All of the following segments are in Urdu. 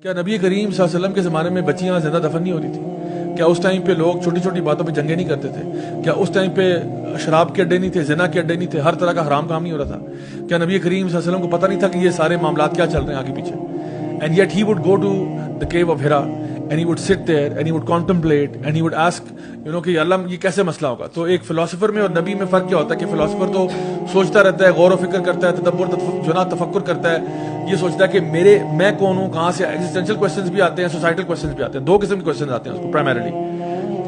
کیا نبی کریم صلی اللہ علیہ وسلم کے زمانے میں بچیاں زندہ دفن نہیں ہو رہی تھی؟ کیا اس ٹائم پہ لوگ چھوٹی چھوٹی باتوں پہ جنگیں نہیں کرتے تھے؟ کیا اس ٹائم پہ شراب کے اڈے نہیں تھے، زنا کے اڈے نہیں تھے، ہر طرح کا حرام کام نہیں ہو رہا تھا؟ کیا نبی کریم صلی اللہ علیہ وسلم کو پتہ نہیں تھا کہ یہ سارے معاملات کیا چل رہے ہیں آگے پیچھے؟ And yet he would go to the cave of Hira and he would sit there and he would contemplate and he would ask کہ اللہ یہ کیسے مسئلہ ہوگا. تو ایک فلاسفر میں اور نبی میں فرق کیا ہوتا ہے کہ فلاسفر تو سوچتا رہتا ہے، غور و فکر کرتا ہے، تدبر جو نا تفکر کرتا ہے، یہ سوچتا ہے کہ میں کون ہوں، کہاں سے. ایگزسٹینشیل کوسچنز بھی آتے ہیں، سوسائٹل کوسچنز بھی آتے ہیں، دو قسم کے کوسچنز آتے ہیں اس کو primarily.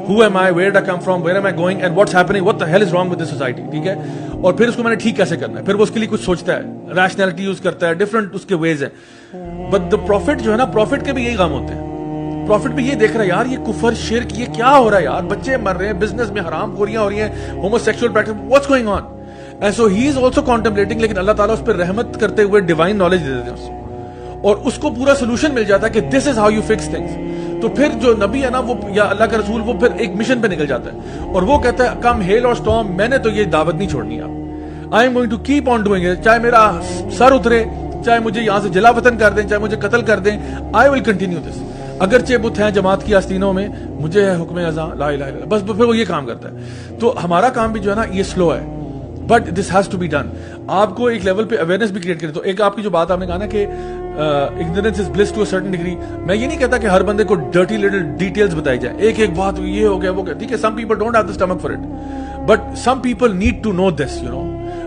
Who am I, where did I come from, where am I going and what's happening, what the hell is wrong with this society. ٹھیک ہے، اور پھر اس کو میں نے ٹھیک کیسے کرنا ہے، پھر وہ اس کے لیے کچھ سوچتا ہے، ریشنلٹی یوز کرتا ہے، ڈفرنٹ اس کے ویز ہیں. بٹ دا پروفٹ جو ہے نا، پروفٹ کے بھی یہی کام ہوتے ہیں. پروفٹ بھی یہ دیکھ رہا ہے یار یہ کفر شرک یہ کیا ہو رہا ہے یار، بچے مر رہے ہیں، بزنس میں حرام خوریاں ہو رہی ہیں، homo sexual practice, what's going on. And so he is also contemplating, لیکن اللہ تعالیٰ اس پہ رحمت کرتے ہوئے ڈیوائن نالج دے دیتے ہیں اس کو، اور اس کو پورا سولوشن مل جاتا ہے کہ this is how you fix things. تو پھر جو نبی ہے نا وہ یا اللہ کا رسول وہ پھر ایک مشن پہ نکل جاتا ہے اور وہ کہتا ہے کم ہیل اور اسٹارم، میں نے تو یہ دعوت نہیں چھوڑنی. اب I am going to keep on doing it, چاہے میرا سر اترے، چاہے مجھے یہاں سے جلا وطن کر دیں، چاہے مجھے قتل کر دیں، آئی ول کنٹینیو دس. اگرچہ بت ہیں جماعت کی آستینوں میں، مجھے ہے حکم ازاں لا الہ الا اللہ، بس پھر وہ یہ کام کرتا ہے. تو ہمارا کام بھی جو ہے نا یہ سلو ہے، but this has to be done. آپ کو ایک لیول پہ اویئرنیس بھی کریٹ کرے. تو ایک آپ کی جو بات آپ نے کہا نا کہ ignorance is bliss to a certain degree، میں یہ نہیں کہتا کہ ہر بندے کو ڈرٹی لٹل ڈیٹیلز بتائی جائیں، ایک ایک بات یہ ہو گیا وہ گیا، ٹھیک ہے. some people don't have the stomach for it but some people need to know this you know.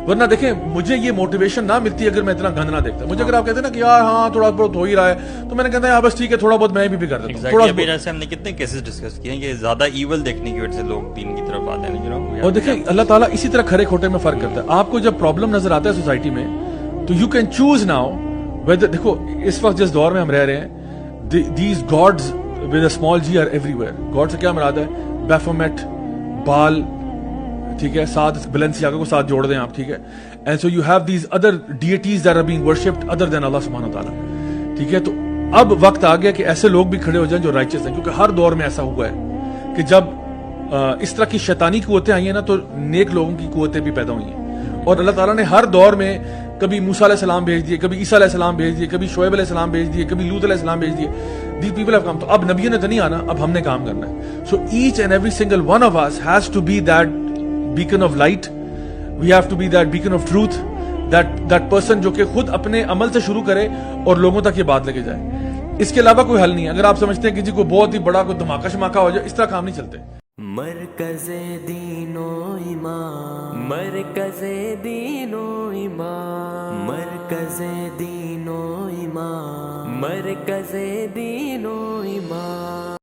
ورنہ دیکھیں مجھے یہ موٹیویشن نہ ملتی اگر میں اتنا گند نہ دیکھتا. مجھے اگر آپ کہتے ہیں نا کہ یار ہاں تھوڑا بہت ہو ہی رہا ہے تو میں نے کہتا ہے بس ٹھیک ہے تھوڑا بہت میں بھی کر دیتا ہوں. تھوڑا بہت ہم نے کتنے کیسز ڈسکس کیے ہیں کہ زیادہ ایول دیکھنے کی وجہ سے لوگ دین کی طرف آتے ہیں. اور دیکھیں اللہ تعالیٰ اسی طرح کھڑے کھوٹے میں فرق کرتا ہے. آپ کو جب پرابلم نظر آتا ہے سوسائٹی میں تو you can choose now weather. دیکھو اس وقت جس دور میں ہم رہ رہے ہیں، these gods with a small g are everywhere. God سے کیا مراد ہے؟ بیفومیٹ، بال، ٹھیک ہے، ساتھ بیلنسیاگا کو ساتھ جوڑ دیں آپ، ٹھیک ہے. And so you have these other deities that are being worshipped other than اللہ سبحانہ و تعالیٰ، ٹھیک ہے. تو اب وقت آ گیا کہ ایسے لوگ بھی کھڑے ہو جائیں جو رائچس ہیں، کیونکہ ہر دور میں ایسا ہوا ہے کہ جب اس طرح کی شیطانی قوتیں آئی ہیں نا تو نیک لوگوں کی قوتیں بھی پیدا ہوئی ہیں. اور اللہ تعالیٰ نے ہر دور میں کبھی موسیٰ علیہ السلام بھیج دیے، کبھی عیسیٰ علیہ السلام بھیج دیے، کبھی شعیب علیہ السلام بھیج دیے، کبھی لوط علیہ السلام بھیج دیے. These people have come. تو اب نبیوں نے تو نہیں آنا، اب ہم نے کام کرنا ہے. So each and every single one of us has to be that beacon of light. We have to be that beacon of truth. That person جو کہ خود اپنے عمل سے شروع کرے اور لوگوں تک یہ بات لے کے جائے. اس کے علاوہ کوئی حل نہیں ہے. اگر آپ سمجھتے ہیں کہ جی کوئی بہت ہی بڑا کوئی دھماکہ شماکہ ہو جائے، اس طرح کام نہیں چلتے. مرکز دین و ایمان، مرکز دین و ایمان، مرکز دین و ایمان، مرکز دین و ایمان.